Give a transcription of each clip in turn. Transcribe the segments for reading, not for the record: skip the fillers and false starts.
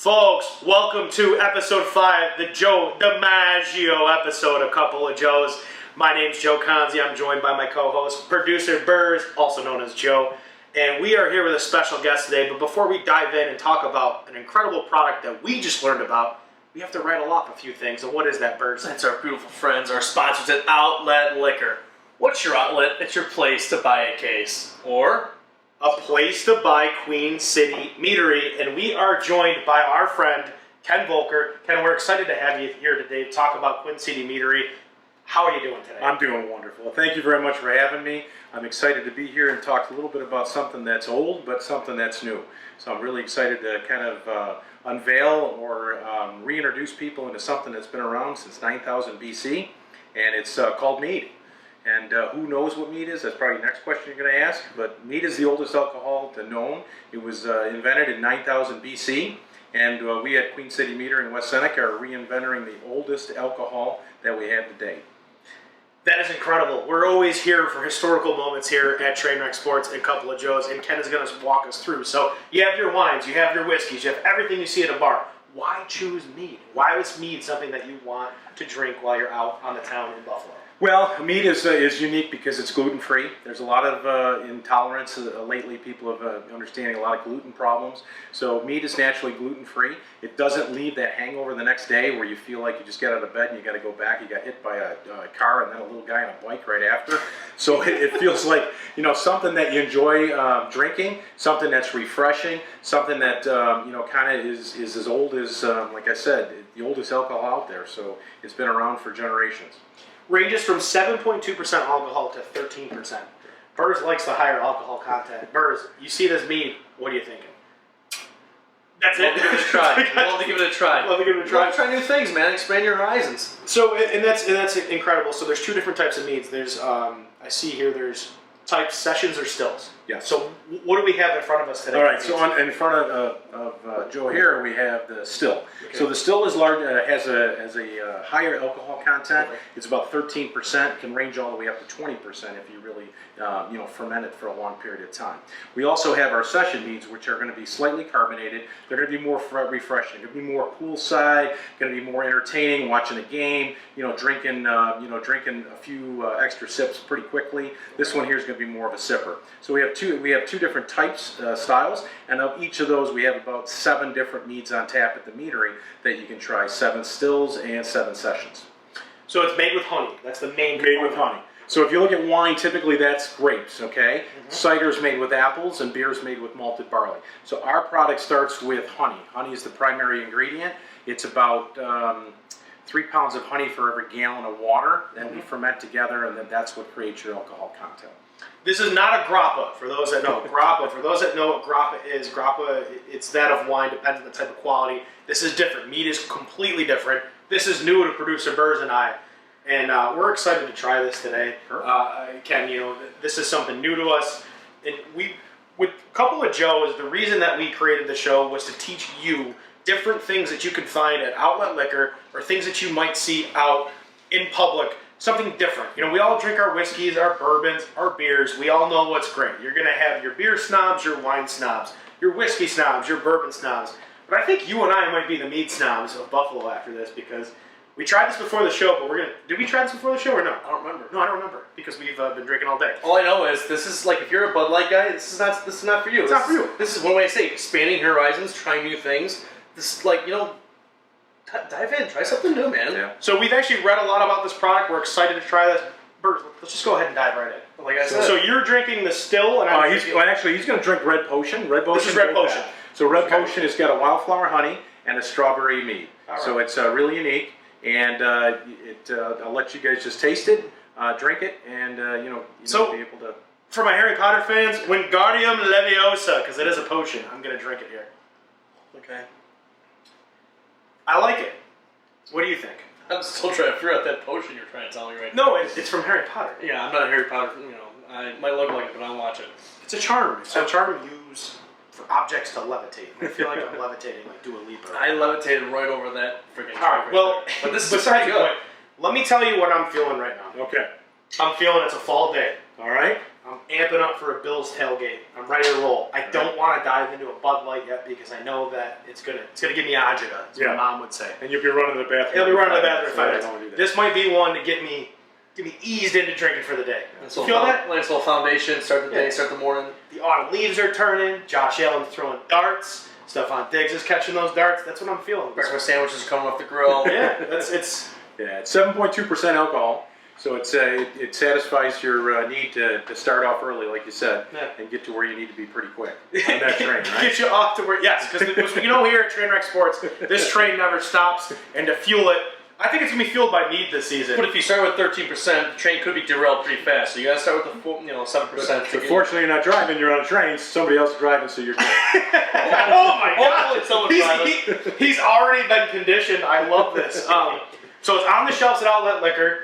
Folks, welcome to episode 5, the Joe DiMaggio episode, A Couple of Joes. My name's Joe Conzi. I'm joined by my co-host, producer Burrs, also known as Joe. And we are here with a special guest today. But before we dive in and talk about an incredible product that we just learned about, we have to rattle off a few things. And what is that, Burrs? That's our beautiful friends, our sponsors at Outlet Liquor. What's your outlet? It's your place to buy a case. Or a place to buy Queen City Meadery, and we are joined by our friend Ken Volker. Ken, we're excited to have you here today to talk about Queen City Meadery. How are you doing today? I'm doing wonderful. Thank you very much for having me. I'm excited to be here and talk a little bit about something that's old, but something that's new. So I'm really excited to kind of unveil or reintroduce people into something that's been around since 9000 BC, and it's called mead. And who knows what mead is? That's probably the next question you're going to ask. But mead is the oldest alcohol known. It was invented in 9000 BC. And we at Queen City Meadery in West Seneca are reinventing the oldest alcohol that we have today. That is incredible. We're always here for historical moments here at Trainwreck Sports and Couple of Joes. And Ken is going to walk us through. So you have your wines, you have your whiskeys, you have everything you see at a bar. Why choose mead? Why was mead something that you want to drink while you're out on the town in Buffalo? Well, mead is unique because it's gluten-free. There's a lot of intolerance. Lately, people have understanding a lot of gluten problems. So mead is naturally gluten-free. It doesn't leave that hangover the next day where you feel like you just get out of bed and you got to go back. You got hit by a car and then a little guy on a bike right after. So it feels like, you know, something that you enjoy drinking, something that's refreshing, something that kind of is as old as, like I said, the oldest alcohol out there. So it's been around for generations. Ranges from 7.2% alcohol to 13%. Burrs likes the higher alcohol content. Burrs, you see this mead, what are you thinking? That's it? Love to give it a try. Love to give it a try. Love to give it a try. Try new things, man. Expand your horizons. So, and that's incredible. So there's two different types of meads. There's, I see here, there's types, sessions or stills. Yes. So what do we have in front of us today? All right, so in front of Joe here, we have the still. Okay. So the still is large, has a higher alcohol content. Okay. It's about 13%, can range all the way up to 20% if you really ferment it for a long period of time. We also have our session meads, which are going to be slightly carbonated. They're going to be more refreshing. They're going to be more poolside, going to be more entertaining, watching a game, drinking a few extra sips pretty quickly. This one here is going to be more of a sipper. So we have two different types, styles, and of each of those we have about 7 different meads on tap at the meadery that you can try, 7 stills and 7 sessions. So it's made with honey. That's the main component. Made with honey. So if you look at wine, typically that's grapes, okay? Mm-hmm. Cider's made with apples and beer's made with malted barley. So our product starts with honey. Honey is the primary ingredient. It's about 3 pounds of honey for every gallon of water that we ferment together, and then that's what creates your alcohol content. This is not a grappa, for those that know. Grappa, for those that know what grappa is, it's that of wine, depends on the type of quality. This is different. Mead is completely different. This is new to producer Burrs and I, and we're excited to try this today. Ken, this is something new to us, and with Couple of Joes, the reason that we created the show was to teach you different things that you can find at Outlet Liquor or things that you might see out in public. Something different. We all drink our whiskeys, our bourbons, our beers. We all know what's great. You're going to have your beer snobs, your wine snobs, your whiskey snobs, your bourbon snobs. But I think you and I might be the mead snobs of Buffalo after this, because we tried this before the show, but did we try this before the show or no? I don't remember. No, I don't remember, because we've been drinking all day. All I know is this is like, if you're a Bud Light guy, this is not for you. It's not for you. This is one way to say expanding your horizons, trying new things. This is like, dive in, try something new, man. Yeah. So we've actually read a lot about this product. We're excited to try this. Burrs, let's just go ahead and dive right in. Like I said. So you're drinking the still, and he's going to drink Red Potion. This is Red Potion. So Red Potion has got a wildflower honey and a strawberry mead. Right. So it's really unique, and I'll let you guys just taste it, drink it, and be able to. For my Harry Potter fans, Wingardium Leviosa, because it is a potion. I'm going to drink it here. Okay. I like it. What do you think? I'm still trying to figure out that potion you're trying to tell me right now. No, it's from Harry Potter. Yeah, I'm not a Harry Potter, I might look like it, but I'll watch it. It's a charm. It's a charm used for objects to levitate. I feel like I'm levitating, like Dua Lipa. I levitated right over that freaking All right, well, but this is besides the point, let me tell you what I'm feeling right now. Okay. I'm feeling it's a fall day. All right. I'm amping up for a Bills tailgate. I'm ready to roll. I don't want to dive into a Bud Light yet because I know that it's gonna give me agita, as my mom would say. And you'll be running to the bathroom. It'll be running to the bathroom in 5 so minutes. This might be one to get me eased into drinking for the day. Nice You feel that? Nice little foundation. Start the day. Start the morning. The autumn leaves are turning. Josh Allen's throwing darts. Stephon Diggs is catching those darts. That's what I'm feeling. Breakfast sandwiches coming off the grill. Yeah, it's 7.2% alcohol. So it satisfies your need to start off early, like you said, and get to where you need to be pretty quick on that train, right? Get you off to where, yes, because here at Trainwreck Sports, this train never stops, and to fuel it, I think it's going to be fueled by mead this season. But if you start with 13%, the train could be derailed pretty fast. So you got to start with the 7%. But fortunately, you're not driving; you're on a train. Somebody else is driving, so you're good. Oh my God! Hopefully someone's He's already been conditioned. I love this. So it's on the shelves at Outlet Liquor.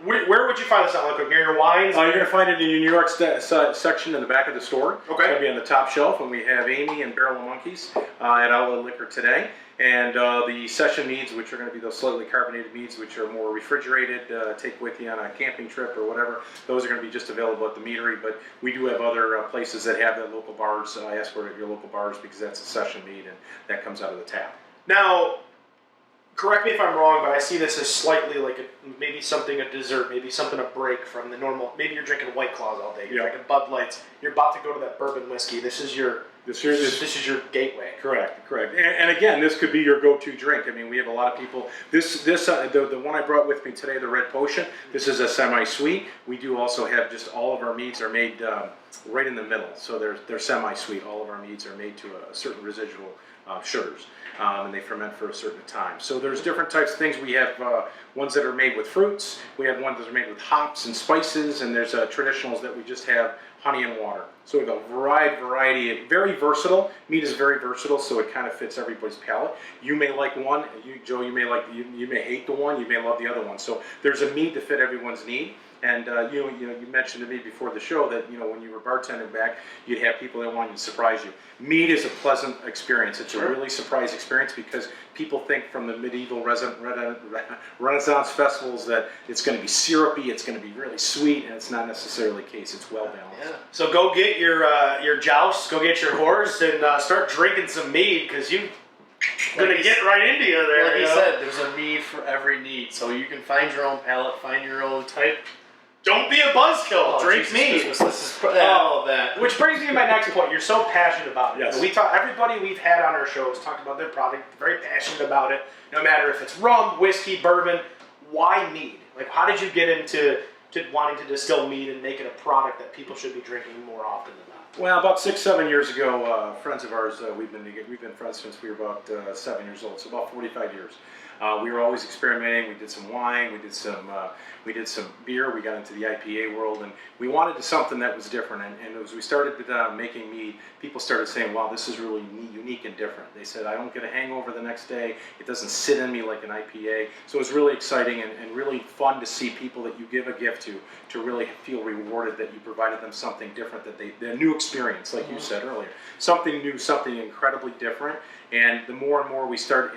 Where would you find this Outlet Liquor? Near your wines? You're going to find it in your New York section in the back of the store. Okay. It's going to be on the top shelf, and we have Amy and Barrel of Monkeys at Outlet Liquor today. And the session meads, which are going to be those slightly carbonated meads, which are more refrigerated, take with you on a camping trip or whatever, those are going to be just available at the Meadery. But we do have other places that have the local bars. Ask for it at your local bars because that's a session mead, and that comes out of the tap. Now, correct me if I'm wrong, but I see this as slightly like maybe something a dessert, maybe something a break from the normal. Maybe you're drinking White Claws all day. You're drinking Bud Lights. You're about to go to that bourbon whiskey. This is your gateway. Correct. And again, this could be your go-to drink. I mean, we have a lot of people. The one I brought with me today, the Red Potion. This is a semi-sweet. We do also have just all of our meads are made right in the middle, so they're semi-sweet. All of our meads are made to a certain residual sugars. And they ferment for a certain time. So there's different types of things. We have ones that are made with fruits. We have ones that are made with hops and spices, and there's traditionals that we just have honey and water. So we have a variety, very versatile. Meat is very versatile, so it kind of fits everybody's palate. You may like one, Joe. You may hate the one. You may love the other one. So there's a mead to fit everyone's need. And you mentioned to me before the show that when you were bartending back, you'd have people that wanted to surprise you. Mead is a pleasant experience. It's a really surprise experience because people think from the medieval Renaissance festivals that it's going to be syrupy, it's going to be really sweet, and it's not necessarily the case. It's well balanced. Yeah. So go get your joust, go get your horse, and start drinking some mead because you're going to get right into you there. Like you said, there's a mead for every need, so you can find your own palate, find your own type. Don't be a buzzkill. Drink Jesus mead. Christmas. This is all of that. Which brings me to my next point. You're so passionate about it. Yes. Everybody we've had on our show has talked about their product. Very passionate about it. No matter if it's rum, whiskey, bourbon. Why mead? Like, how did you get into wanting to distill mead and make it a product that people should be drinking more often than not? Well, about 6-7 years ago, friends of ours, we've been friends since we were about 7 years old, so about 45 years. We were always experimenting. We did some wine. We did some beer. We got into the IPA world, and we wanted something that was different. And as we started making mead, people started saying, "Wow, this is really unique and different." They said, "I don't get a hangover the next day. It doesn't sit in me like an IPA." So it was really exciting and really fun to see people that you give a gift to really feel rewarded that you provided them something different, a new experience, like you said earlier, something new, something incredibly different. And the more and more we start,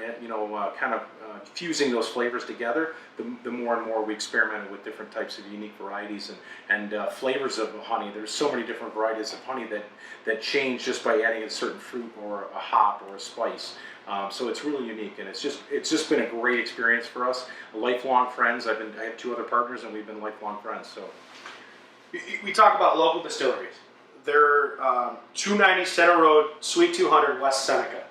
fusing those flavors together, the more and more we experimented with different types of unique varieties and flavors of honey. There's so many different varieties of honey that change just by adding a certain fruit or a hop or a spice. So it's really unique, and it's just been a great experience for us. Lifelong friends. I have 2 other partners, and we've been lifelong friends. So we talk about local distilleries. They're 290 Center Road, Suite 200, West Seneca.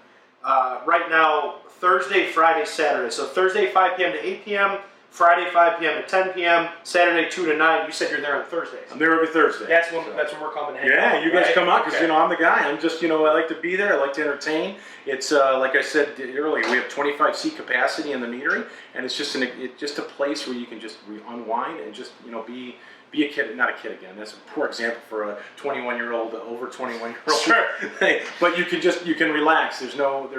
Right now, Thursday, Friday, Saturday. So Thursday 5 p.m. to 8 p.m., Friday 5 p.m. to 10 p.m., Saturday 2 to 9. You said you're there on Thursdays. I'm there every Thursday. That's when we're coming to hang out. Yeah, you guys come out because I'm the guy. I'm just I like to be there. I like to entertain. It's like I said earlier, we have 25 seat capacity in the Meadery, and it's just a place where you can just unwind and just be a kid, not a kid again. That's a poor example for a 21-year-old, over 21-year-old. Sure. But you can relax. There's no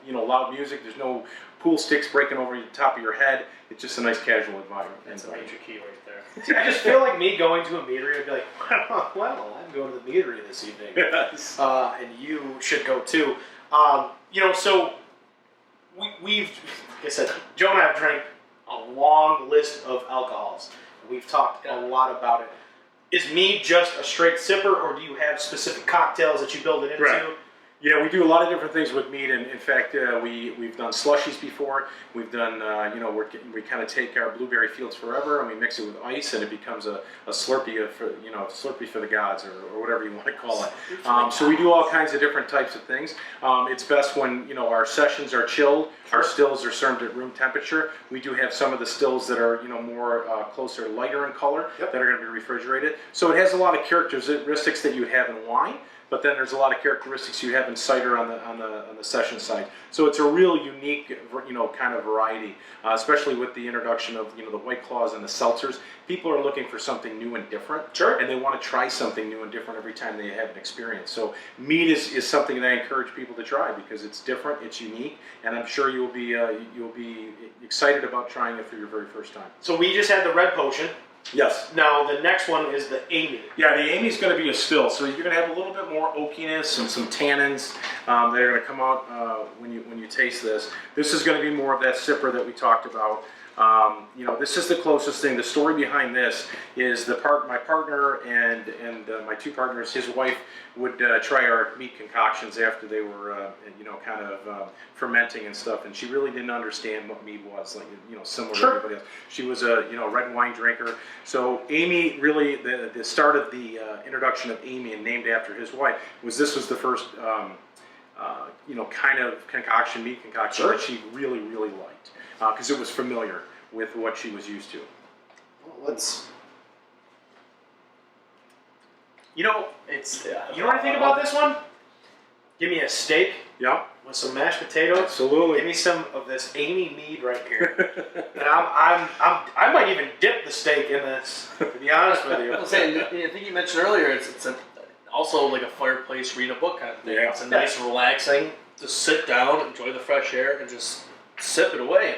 loud music. There's no pool sticks breaking over the top of your head. It's just a nice casual environment. That's a major key right there. See, I just feel like me going to a meadery would be like, well, I'm going to the meadery this evening. Yes. And you should go too. So we've, like I said, Joe and I have drank a long list of alcohols. We've talked a lot about it. is mead just a straight sipper, or do you have specific cocktails that you build it into? Right. Yeah, we do a lot of different things with mead, and in fact, we've done slushies before. We've done, we kind of take our blueberry fields forever and we mix it with ice, and it becomes a Slurpee Slurpee for the gods, or whatever you want to call it. So we do all kinds of different types of things. It's best when our sessions are chilled. Our stills are served at room temperature. We do have some of the stills that are more closer, lighter in color, that are going to be refrigerated. So it has a lot of characteristics that you would have in wine. But then there's a lot of characteristics you have in cider on the session side. So it's a real unique, kind of variety, especially with the introduction of the White Claws and the seltzers. People are looking for something new and different, and they want to try something new and different every time they have an experience. So mead is something that I encourage people to try because it's different, it's unique, and I'm sure you'll be excited about trying it for your very first time. So we just had the red potion. Yes. Now the next one is the Amy. Yeah, the Amy's going to be a still, so you're going to have a little bit more oakiness and some tannins that are going to come out when you taste this. This is going to be more of that sipper that we talked about. This is the closest thing. The story behind this is my partner and my two partners, his wife, would try our meat concoctions after they were, kind of fermenting and stuff, and she really didn't understand what mead was, similar to everybody else. She was a, red wine drinker. So Amy, really, the start of the introduction of Amy, and named after his wife, was the first, kind of meat concoction that she really, really liked, because it was familiar with what she was used to. Well, you know what I think about this one? Give me a steak. Yeah. With some mashed potatoes. Absolutely. Give me some of this Amy mead right here. And I might even dip the steak in this, to be honest with you. I was saying, I think you mentioned earlier, it's also like a fireplace, read a book kind of thing. Yeah. It's a nice, relaxing, just sit down, enjoy the fresh air, and just sip it away.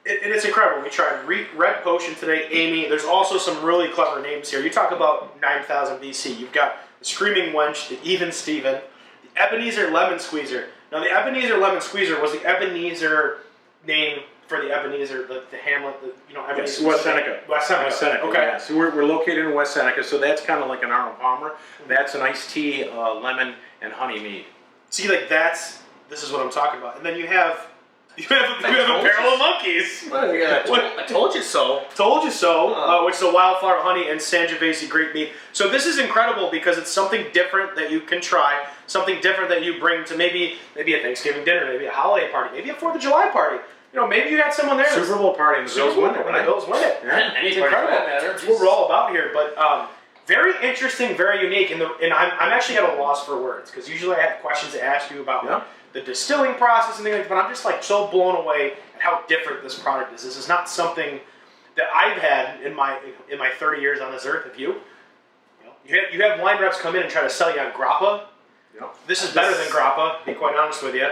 And it's incredible. We tried Red Potion today, Amy. There's also some really clever names here. You talk about 9000 BC. You've got the Screaming Wench, the Even Steven, the Ebenezer Lemon Squeezer. Now, the Ebenezer Lemon Squeezer was the Ebenezer name for the Ebenezer, the hamlet, Ebenezer. Yes, West Seneca. West Seneca. Okay. Yeah. So we're located in West Seneca, so that's kind of like an Arnold Palmer. That's an iced tea, lemon, and honey mead. See, this is what I'm talking about. And then you have a barrel of monkeys. Well, yeah, I told you so. Told you so, which is a wildflower honey and Sangiovese grape mead. So this is incredible because it's something different that you can try, something different that you bring to maybe a Thanksgiving dinner, maybe a holiday party, maybe a 4th of July party. Maybe you got someone there. Super Bowl party and the Bills win it, right? The Bills win it. Yeah. It's incredible. That's what we're all about here. But very interesting, very unique. And I'm actually at a loss for words because usually I have questions to ask you about the distilling process and things like that, but I'm just so blown away at how different this product is. This is not something that I've had in my 30 years on this earth. Have you? You have wine reps come in and try to sell you on grappa. Yep. This is better than grappa, to be quite honest with you.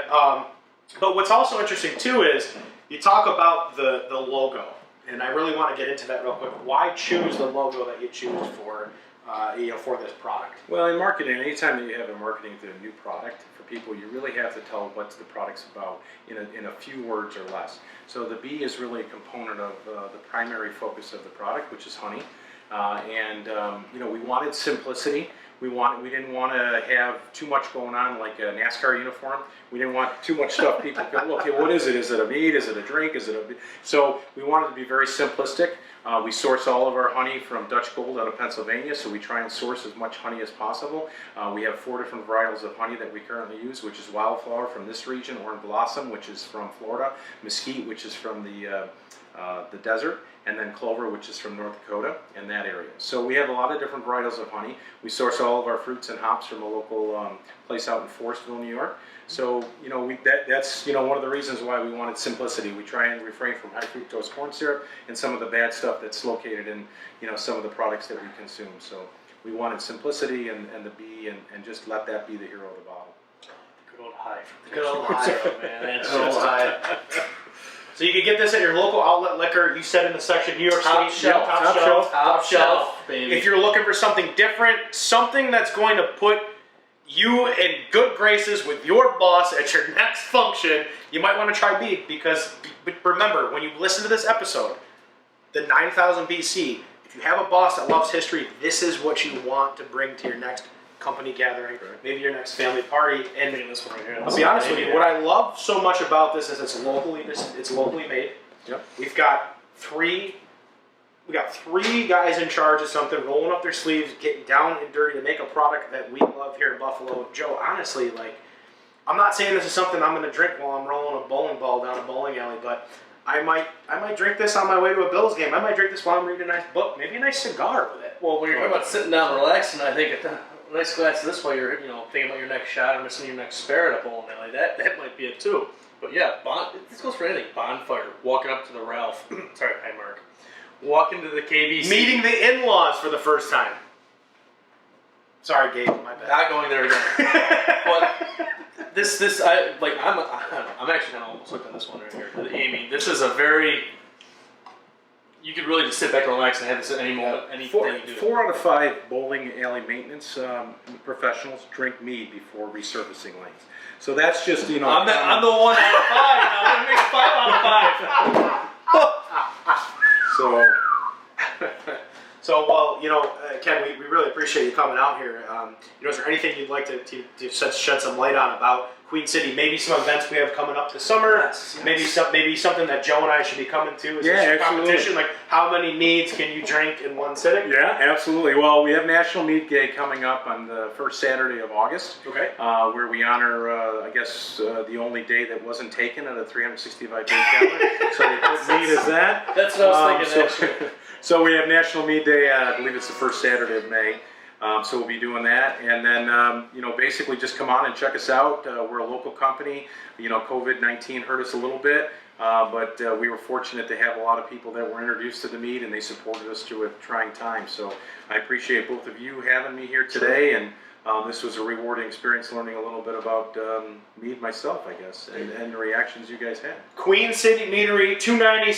But what's also interesting too is you talk about the logo, and I really want to get into that real quick. Why choose the logo that you choose for this product? Well, in marketing, anytime that you have a marketing to a new product for people, you really have to tell what the product's about in a few words or less. So the B is really a component of the primary focus of the product, which is honey. We wanted simplicity. We didn't want to have too much going on like a NASCAR uniform. We didn't want too much stuff people go, okay, what is it? Is it a mead? Is it a drink? So we wanted to be very simplistic. We source all of our honey from Dutch Gold out of Pennsylvania, so we try and source as much honey as possible. We have 4 different varietals of honey that we currently use, which is Wildflower from this region, Orange Blossom, which is from Florida, Mesquite, which is from the desert, and then Clover, which is from North Dakota and that area. So we have a lot of different varietals of honey. We source all of our fruits and hops from a local place out in Forestville, New York. So that's one of the reasons why we wanted simplicity. We try and refrain from high fructose corn syrup and some of the bad stuff that's located in some of the products that we consume. So we wanted simplicity and the B and just let that be the hero of the bottle. Good old high. Good old high, man. That's Good old high. So you can get this at your local outlet liquor. You said in the section New York Top City. shelf. Top shelf, baby. If you're looking for something different, something that's going to put you in good graces with your boss at your next function, you might want to try mead because remember, when you listen to this episode, the 9000 BC, if if you have a boss that loves history, this is what you want to bring to your next company gathering, maybe your next family party. And this one right here. I'll be honest with you, what I love so much about this is it's locally made. Yep. We've got three guys in charge of something, rolling up their sleeves, getting down and dirty to make a product that we love here in Buffalo. Joe, honestly, like, I'm not saying this is something I'm going to drink while I'm rolling a bowling ball down a bowling alley, but I might drink this on my way to a Bills game. I might drink this while I'm reading a nice book, maybe a nice cigar with it. Well, when you're talking about sitting down and relaxing, I think a nice glass of this while you're thinking about your next shot or missing your next spare at a bowling alley. That might be it too. But yeah, this goes for anything. Bonfire, walking up to the Ralph. Sorry, hi Mark. Walking to the KBC. Meeting the in-laws for the first time. Sorry, Gabe, my bad. Not going there again. But I'm actually kind of almost hooked on this one right here. Amy, this is a very. You could really just sit back and relax and have this at any moment, anything you do. 4 out of 5 bowling alley maintenance professionals drink mead before resurfacing lanes. So that's just, I'm the 1 out of 5 now. I'm gonna make 5 out of 5. So, well, Ken, we really appreciate you coming out here. Is there anything you'd like to shed some light on about Queen City? Maybe some events we have coming up this summer. Yes. Maybe something that Joe and I should be coming to. Is Yeah, there some absolutely. competition? Like, how many meads can you drink in one sitting? Yeah, absolutely. Well, we have National Mead Day coming up on the first Saturday of August. Okay. Where we honor, the only day that wasn't taken on a 365-day calendar. So we put mead as that. That's what I was thinking, actually. So we have National Mead Day, I believe it's the first Saturday of May. So we'll be doing that. And then, basically just come on and check us out. We're a local company. COVID-19 hurt us a little bit, but we were fortunate to have a lot of people that were introduced to the mead, and they supported us through a trying time. So I appreciate both of you having me here today, and this was a rewarding experience learning a little bit about mead myself, I guess, and the reactions you guys had. Queen City Meadery, 290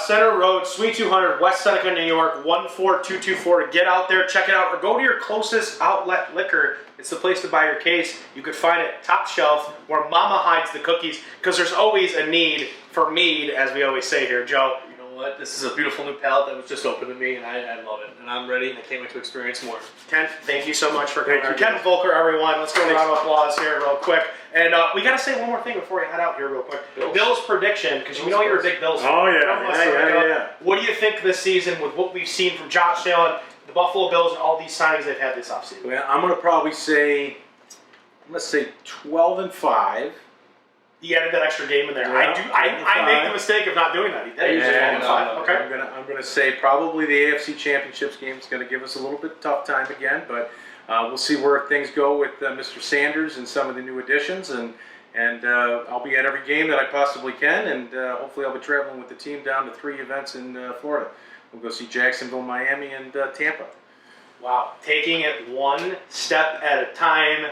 Center Road, Suite 200, West Seneca, New York, 14224. Get out there, check it out, or go to your closest outlet liquor. It's the place to buy your case. You could find it top shelf where Mama hides the cookies, because there's always a need for mead, as we always say here, Joe. You know what? This is a beautiful new palette that was just open to me, and I love it. And I'm ready, and I can't wait to experience more. Ken, thank you so much for coming. Thank you. Ken Volker, everyone. Let's go a round of applause here real quick. And we got to say one more thing before we head out here real quick. Bill's prediction, because you know you're a big Bills fan. Oh, yeah. What do you think this season with what we've seen from Josh Allen, the Buffalo Bills, and all these signings they've had this offseason? Well, I'm going to probably say, 12-5. He added that extra game in there. Yeah, I make the mistake of not doing that. He did. And, 12-5. Okay. I'm going to say probably the AFC Championships game is going to give us a little bit tough time again, but we'll see where things go with Mr. Sanders and some of the new additions, and I'll be at every game that I possibly can, and hopefully I'll be traveling with the team down to 3 events in Florida. We'll go see Jacksonville, Miami, and Tampa. Wow. Taking it one step at a time.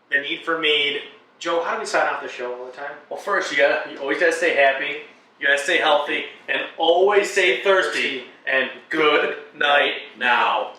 The need for mead. Joe, how do we sign off the show all the time? Well, first, you always gotta stay happy, you gotta stay healthy, and always stay thirsty, and good night now.